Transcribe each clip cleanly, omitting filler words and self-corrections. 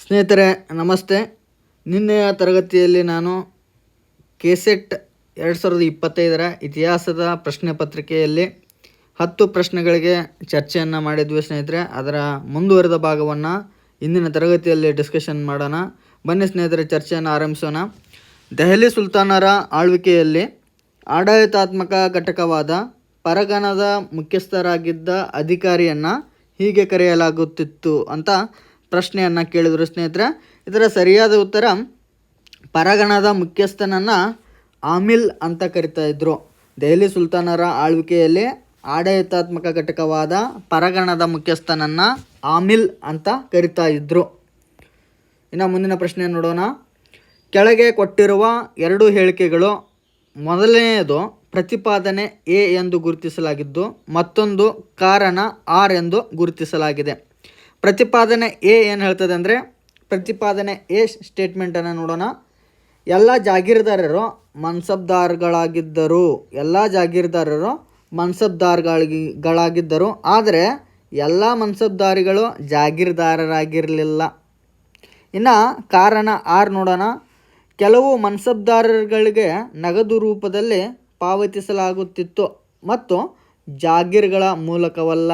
ಸ್ನೇಹಿತರೆ ನಮಸ್ತೆ. ನಿನ್ನೆಯ ತರಗತಿಯಲ್ಲಿ ನಾನು ಕೆಸೆಟ್ 2025 ಇತಿಹಾಸದ ಪ್ರಶ್ನೆ ಪತ್ರಿಕೆಯಲ್ಲಿ 10 ಪ್ರಶ್ನೆಗಳಿಗೆ ಚರ್ಚೆಯನ್ನು ಮಾಡಿದ್ವಿ ಸ್ನೇಹಿತರೆ. ಅದರ ಮುಂದುವರೆದ ಭಾಗವನ್ನು ಇಂದಿನ ತರಗತಿಯಲ್ಲಿ ಡಿಸ್ಕಷನ್ ಮಾಡೋಣ. ಬನ್ನಿ ಸ್ನೇಹಿತರೆ, ಚರ್ಚೆಯನ್ನು ಆರಂಭಿಸೋಣ. ದೆಹಲಿ ಸುಲ್ತಾನರ ಆಳ್ವಿಕೆಯಲ್ಲಿ ಆಡಳಿತಾತ್ಮಕ ಘಟಕವಾದ ಪರಗಣದ ಮುಖ್ಯಸ್ಥರಾಗಿದ್ದ ಅಧಿಕಾರಿಯನ್ನು ಹೀಗೆ ಕರೆಯಲಾಗುತ್ತಿತ್ತು ಅಂತ ಪ್ರಶ್ನೆಯನ್ನು ಕೇಳಿದರು ಸ್ನೇಹಿತರೆ. ಇದರ ಸರಿಯಾದ ಉತ್ತರ ಪರಗಣದ ಮುಖ್ಯಸ್ಥನನ್ನು ಆಮಿಲ್ ಅಂತ ಕರಿತಾ ಇದ್ದರು. ದೆಹಲಿ ಸುಲ್ತಾನರ ಆಳ್ವಿಕೆಯಲ್ಲಿ ಆಡಳಿತಾತ್ಮಕ ಘಟಕವಾದ ಪರಗಣದ ಮುಖ್ಯಸ್ಥನನ್ನು ಆಮಿಲ್ ಅಂತ ಕರಿತಾ ಇದ್ದರು. ಇನ್ನು ಮುಂದಿನ ಪ್ರಶ್ನೆ ನೋಡೋಣ. ಕೆಳಗೆ ಕೊಟ್ಟಿರುವ 2 ಹೇಳಿಕೆಗಳು ಮೊದಲನೆಯದು ಪ್ರತಿಪಾದನೆ ಎ ಎಂದು ಗುರುತಿಸಲಾಗಿದ್ದು ಮತ್ತೊಂದು ಕಾರಣ ಆರ್ ಎಂದು ಗುರುತಿಸಲಾಗಿದೆ. ಪ್ರತಿಪಾದನೆ ಎ ಏನು ಹೇಳ್ತದೆ ಅಂದರೆ, ಪ್ರತಿಪಾದನೆ ಎ ಸ್ಟೇಟ್ಮೆಂಟನ್ನು ನೋಡೋಣ. ಎಲ್ಲ ಜಾಗೀರ್ದಾರರು ಮನ್ಸಬ್ದಾರ್ಗಳಾಗಿದ್ದರು, ಆದರೆ ಎಲ್ಲ ಮನ್ಸಬ್ದಾರಿಗಳು ಜಾಗೀರ್ದಾರರಾಗಿರಲಿಲ್ಲ. ಇನ್ನು ಕಾರಣ ಆರ್ ನೋಡೋಣ. ಕೆಲವು ಮನ್ಸಬ್ದಾರಗಳಿಗೆ ನಗದು ರೂಪದಲ್ಲಿ ಪಾವತಿಸಲಾಗುತ್ತಿತ್ತು ಮತ್ತು ಜಾಗೀರ್ಗಳ ಮೂಲಕವಲ್ಲ.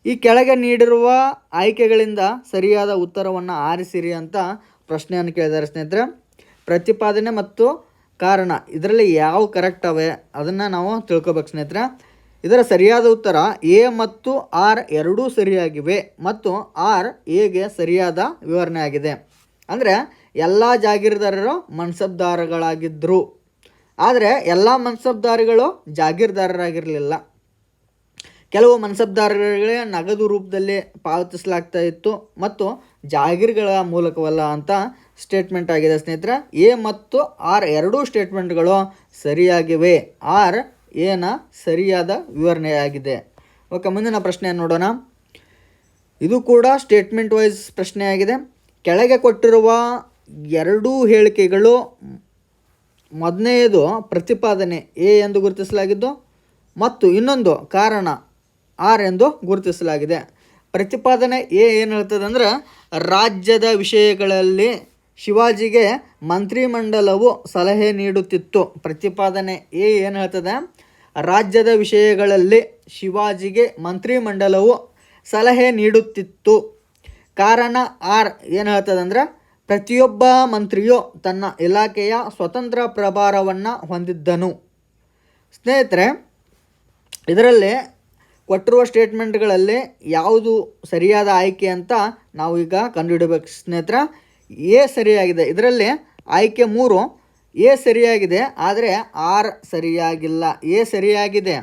ಈ ಕೆಳಗೆ ನೀಡಿರುವ ಆಯ್ಕೆಗಳಿಂದ ಸರಿಯಾದ ಉತ್ತರವನ್ನು ಆರಿಸಿರಿ ಅಂತ ಪ್ರಶ್ನೆಯನ್ನು ಕೇಳಿದ್ದಾರೆ ಸ್ನೇಹಿತರೆ. ಪ್ರತಿಪಾದನೆ ಮತ್ತು ಕಾರಣ ಇದರಲ್ಲಿ ಯಾವ ಕರೆಕ್ಟ್ ಅವೆ ಅದನ್ನು ನಾವು ತಿಳ್ಕೊಬೇಕು ಸ್ನೇಹಿತರೆ. ಇದರ ಸರಿಯಾದ ಉತ್ತರ ಎ ಮತ್ತು ಆರ್ ಎರಡೂ ಸರಿಯಾಗಿವೆ ಮತ್ತು ಆರ್ ಎಗೆ ಸರಿಯಾದ ವಿವರಣೆ ಆಗಿದೆ. ಅಂದರೆ ಎಲ್ಲ ಜಾಗೀರ್ದಾರರು ಮನ್ಸಬ್ದಾರಗಳಾಗಿದ್ದರು, ಆದರೆ ಎಲ್ಲ ಮನ್ಸಬ್ದಾರಿಗಳು ಜಾಗೀರ್ದಾರರಾಗಿರಲಿಲ್ಲ. ಕೆಲವು ಮನ್ಸಬ್ದಾರಗಳಿಗೆ ನಗದು ರೂಪದಲ್ಲಿ ಪಾವತಿಸಲಾಗ್ತಾ ಇತ್ತು ಮತ್ತು ಜಾಗೀರ್ಗಳ ಮೂಲಕವಲ್ಲ ಅಂತ ಸ್ಟೇಟ್ಮೆಂಟ್ ಆಗಿದೆ ಸ್ನೇಹಿತರೆ. ಎ ಮತ್ತು ಆರ್ ಎರಡೂ ಸ್ಟೇಟ್ಮೆಂಟ್ಗಳು ಸರಿಯಾಗಿವೆ. ಆರ್ ಎನ ಸರಿಯಾದ ವಿವರಣೆಯಾಗಿದೆ. ಓಕೆ, ಮುಂದಿನ ಪ್ರಶ್ನೆಯನ್ನು ನೋಡೋಣ. ಇದು ಕೂಡ ಸ್ಟೇಟ್ಮೆಂಟ್ ವೈಸ್ ಪ್ರಶ್ನೆಯಾಗಿದೆ. ಕೆಳಗೆ ಕೊಟ್ಟಿರುವ 2 ಹೇಳಿಕೆಗಳು ಮೊದಲನೆಯದು ಪ್ರತಿಪಾದನೆ ಎ ಎಂದು ಗುರುತಿಸಲಾಗಿದ್ದು ಮತ್ತು ಇನ್ನೊಂದು ಕಾರಣ ಆರ್ ಎಂದು ಗುರುತಿಸಲಾಗಿದೆ. ಪ್ರತಿಪಾದನೆ ಎ ಏನು ಹೇಳ್ತದೆ ಅಂದರೆ, ರಾಜ್ಯದ ವಿಷಯಗಳಲ್ಲಿ ಶಿವಾಜಿಗೆ ಮಂತ್ರಿಮಂಡಲವು ಸಲಹೆ ನೀಡುತ್ತಿತ್ತು. ಪ್ರತಿಪಾದನೆ ಎ ಏನು ಹೇಳ್ತದೆ, ರಾಜ್ಯದ ವಿಷಯಗಳಲ್ಲಿ ಶಿವಾಜಿಗೆ ಮಂತ್ರಿಮಂಡಲವು ಸಲಹೆ ನೀಡುತ್ತಿತ್ತು. ಕಾರಣ ಆರ್ ಏನು ಹೇಳ್ತದೆ ಅಂದರೆ, ಪ್ರತಿಯೊಬ್ಬ ಮಂತ್ರಿಯು ತನ್ನ ಇಲಾಖೆಯ ಸ್ವತಂತ್ರ ಪ್ರಭಾರವನ್ನು ಹೊಂದಿದ್ದನು. ಸ್ನೇಹಿತರೆ, ಇದರಲ್ಲಿ ಕೊಟ್ಟಿರುವ ಸ್ಟೇಟ್ಮೆಂಟ್ಗಳಲ್ಲಿ ಯಾವುದು ಸರಿಯಾದ ಆಯ್ಕೆ ಅಂತ ನಾವು ಈಗ ಕಂಡುಹಿಡಬೇಕು ಸ್ನೇಹಿತರೆ. ಎ ಸರಿಯಾಗಿದೆ. ಇದರಲ್ಲಿ ಆಯ್ಕೆ 3 ಎ ಸರಿಯಾಗಿದೆ, ಆದರೆ ಆರ್ ಸರಿಯಾಗಿಲ್ಲ. ಎ ಸರಿಯಾಗಿದೆ,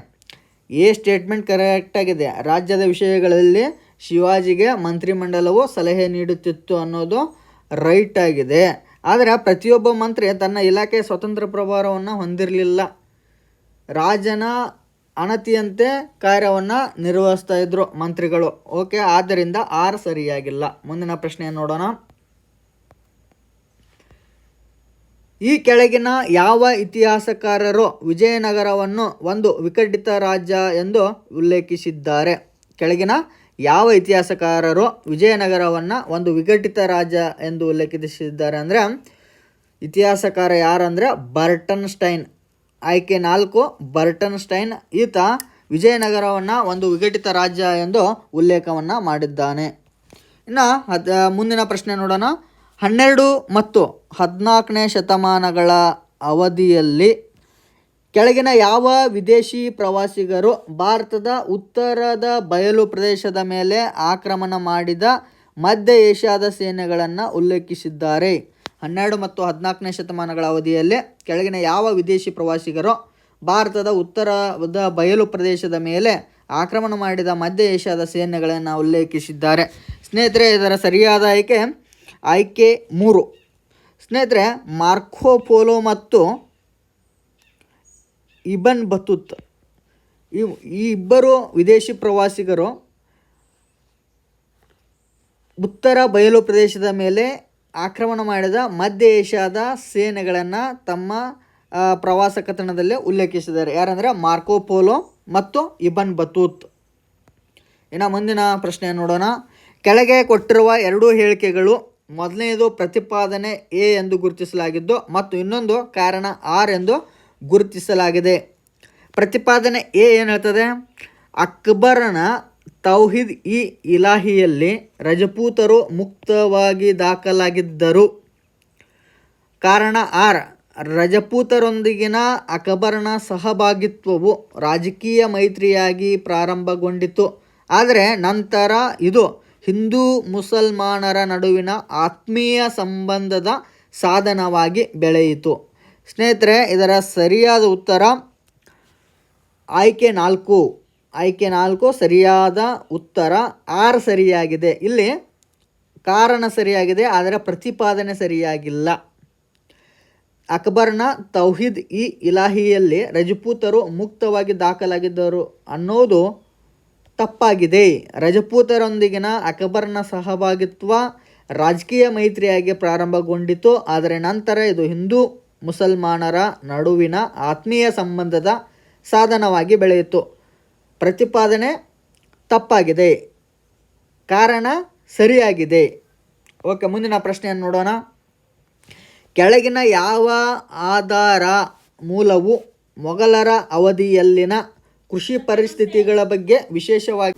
ಎ ಸ್ಟೇಟ್ಮೆಂಟ್ ಕರೆಕ್ಟಾಗಿದೆ. ರಾಜ್ಯದ ವಿಷಯಗಳಲ್ಲಿ ಶಿವಾಜಿಗೆ ಮಂತ್ರಿಮಂಡಲವು ಸಲಹೆ ನೀಡುತ್ತಿತ್ತು ಅನ್ನೋದು ರೈಟ್ ಆಗಿದೆ. ಆದರೆ ಪ್ರತಿಯೊಬ್ಬ ಮಂತ್ರಿ ತನ್ನ ಇಲಾಖೆಯ ಸ್ವತಂತ್ರ ಪ್ರಭಾರವನ್ನು ಹೊಂದಿರಲಿಲ್ಲ. ರಾಜನ ಅಣತಿಯಂತೆ ಕಾರ್ಯವನ್ನು ನಿರ್ವಹಿಸ್ತಾ ಇದ್ರು ಮಂತ್ರಿಗಳು. ಓಕೆ, ಆದ್ದರಿಂದ ಆರ್ ಸರಿಯಾಗಿಲ್ಲ. ಮುಂದಿನ ಪ್ರಶ್ನೆಯನ್ನು ನೋಡೋಣ. ಈ ಕೆಳಗಿನ ಯಾವ ಇತಿಹಾಸಕಾರರು ವಿಜಯನಗರವನ್ನು ಒಂದು ವಿಘಟಿತ ರಾಜ್ಯ ಎಂದು ಉಲ್ಲೇಖಿಸಿದ್ದಾರೆ? ಕೆಳಗಿನ ಯಾವ ಇತಿಹಾಸಕಾರರು ವಿಜಯನಗರವನ್ನು ಒಂದು ವಿಘಟಿತ ರಾಜ್ಯ ಎಂದು ಉಲ್ಲೇಖಿಸಿದ್ದಾರೆ ಅಂದರೆ, ಇತಿಹಾಸಕಾರ ಯಾರಂದರೆ ಬರ್ಟನ್ ಸ್ಟೈನ್. ಆಯ್ಕೆ 4 ಬರ್ಟನ್ ಸ್ಟೈನ್. ಈತ ವಿಜಯನಗರವನ್ನು ಒಂದು ವಿಘಟಿತ ರಾಜ್ಯ ಎಂದು ಉಲ್ಲೇಖವನ್ನು ಮಾಡಿದ್ದಾನೆ. ಇನ್ನು ಮುಂದಿನ ಪ್ರಶ್ನೆ ನೋಡೋಣ. 12 ಮತ್ತು 14ನೇ ಶತಮಾನಗಳ ಅವಧಿಯಲ್ಲಿ ಕೆಳಗಿನ ಯಾವ ವಿದೇಶಿ ಪ್ರವಾಸಿಗರು ಭಾರತದ ಉತ್ತರದ ಬಯಲು ಪ್ರದೇಶದ ಮೇಲೆ ಆಕ್ರಮಣ ಮಾಡಿದ ಮಧ್ಯ ಏಷ್ಯಾದ ಸೇನೆಗಳನ್ನು ಉಲ್ಲೇಖಿಸಿದ್ದಾರೆ? 12 ಮತ್ತು 14ನೇ ಶತಮಾನಗಳ ಅವಧಿಯಲ್ಲಿ ಕೆಳಗಿನ ಯಾವ ವಿದೇಶಿ ಪ್ರವಾಸಿಗರು ಭಾರತದ ಉತ್ತರದ ಬಯಲು ಪ್ರದೇಶದ ಮೇಲೆ ಆಕ್ರಮಣ ಮಾಡಿದ ಮಧ್ಯ ಏಷ್ಯಾದ ಸೇನೆಗಳನ್ನು ಉಲ್ಲೇಖಿಸಿದ್ದಾರೆ? ಸ್ನೇಹಿತರೆ, ಇದರ ಸರಿಯಾದ ಆಯ್ಕೆ 3. ಸ್ನೇಹಿತರೆ, ಮಾರ್ಕೋ ಪೋಲೋ ಮತ್ತು ಇಬನ್ ಬತೂತ್ ಈ ಇಬ್ಬರು ವಿದೇಶಿ ಪ್ರವಾಸಿಗರು ಉತ್ತರ ಬಯಲು ಪ್ರದೇಶದ ಮೇಲೆ ಆಕ್ರಮಣ ಮಾಡಿದ ಮಧ್ಯ ಏಷ್ಯಾದ ಸೇನೆಗಳನ್ನು ತಮ್ಮ ಪ್ರವಾಸ ಕಥನದಲ್ಲಿ ಉಲ್ಲೇಖಿಸಿದ್ದಾರೆ. ಯಾರಂದರೆ ಮಾರ್ಕೋ ಪೋಲೋ ಮತ್ತು ಇಬನ್ ಬತೂತ್. ಇನ್ನು ಮುಂದಿನ ಪ್ರಶ್ನೆಯನ್ನು ನೋಡೋಣ. ಕೆಳಗೆ ಕೊಟ್ಟಿರುವ 2 ಹೇಳಿಕೆಗಳು ಮೊದಲನೆಯದು ಪ್ರತಿಪಾದನೆ ಎ ಎಂದು ಗುರುತಿಸಲಾಗಿದ್ದು ಮತ್ತು ಇನ್ನೊಂದು ಕಾರಣ ಆರ್ ಎಂದು ಗುರುತಿಸಲಾಗಿದೆ. ಪ್ರತಿಪಾದನೆ ಎ ಏನು ಹೇಳ್ತದೆ? ಅಕ್ಬರನ ತೌಹೀದ್ ಇ ಇಲಾಹಿಯಲ್ಲಿ ರಜಪೂತರು ಮುಕ್ತವಾಗಿ ದಾಖಲಾಗಿದ್ದರು. ಕಾರಣ ಆರ್, ರಜಪೂತರೊಂದಿಗಿನ ಅಕ್ಬರನ ಸಹಭಾಗಿತ್ವವು ರಾಜಕೀಯ ಮೈತ್ರಿಯಾಗಿ ಪ್ರಾರಂಭಗೊಂಡಿತು, ಆದರೆ ನಂತರ ಇದು ಹಿಂದೂ ಮುಸಲ್ಮಾನರ ನಡುವಿನ ಆತ್ಮೀಯ ಸಂಬಂಧದ ಸಾಧನವಾಗಿ ಬೆಳೆಯಿತು. ಸ್ನೇಹಿತರೆ, ಇದರ ಸರಿಯಾದ ಉತ್ತರ ಆಯ್ಕೆ 4 ಸರಿಯಾದ ಉತ್ತರ ಆರ್ ಸರಿಯಾಗಿದೆ. ಇಲ್ಲಿ ಕಾರಣ ಸರಿಯಾಗಿದೆ, ಆದರೆ ಪ್ರತಿಪಾದನೆ ಸರಿಯಾಗಿಲ್ಲ. ಅಕ್ಬರ್ನ ತೌಹೀದ್ ಇ ಇಲಾಹಿಯಲ್ಲಿ ರಜಪೂತರು ಮುಕ್ತವಾಗಿ ದಾಖಲಾಗಿದ್ದರು ಅನ್ನೋದು ತಪ್ಪಾಗಿದೆ. ರಜಪೂತರೊಂದಿಗಿನ ಅಕ್ಬರ್ನ ಸಹಭಾಗಿತ್ವ ರಾಜಕೀಯ ಮೈತ್ರಿಯಾಗಿ ಪ್ರಾರಂಭಗೊಂಡಿತು, ಆದರೆ ನಂತರ ಇದು ಹಿಂದೂ ಮುಸಲ್ಮಾನರ ನಡುವಿನ ಆತ್ಮೀಯ ಸಂಬಂಧದ ಸಾಧನವಾಗಿ ಬೆಳೆಯಿತು. ಪ್ರತಿಪಾದನೆ ತಪ್ಪಾಗಿದೆ, ಕಾರಣ ಸರಿಯಾಗಿದೆ. ಓಕೆ, ಮುಂದಿನ ಪ್ರಶ್ನೆಯನ್ನು ನೋಡೋಣ. ಕೆಳಗಿನ ಯಾವ ಆಧಾರ ಮೂಲವು ಮೊಘಲರ ಅವಧಿಯಲ್ಲಿನ ಕೃಷಿ ಪರಿಸ್ಥಿತಿಗಳ ಬಗ್ಗೆ ವಿಶೇಷವಾಗಿ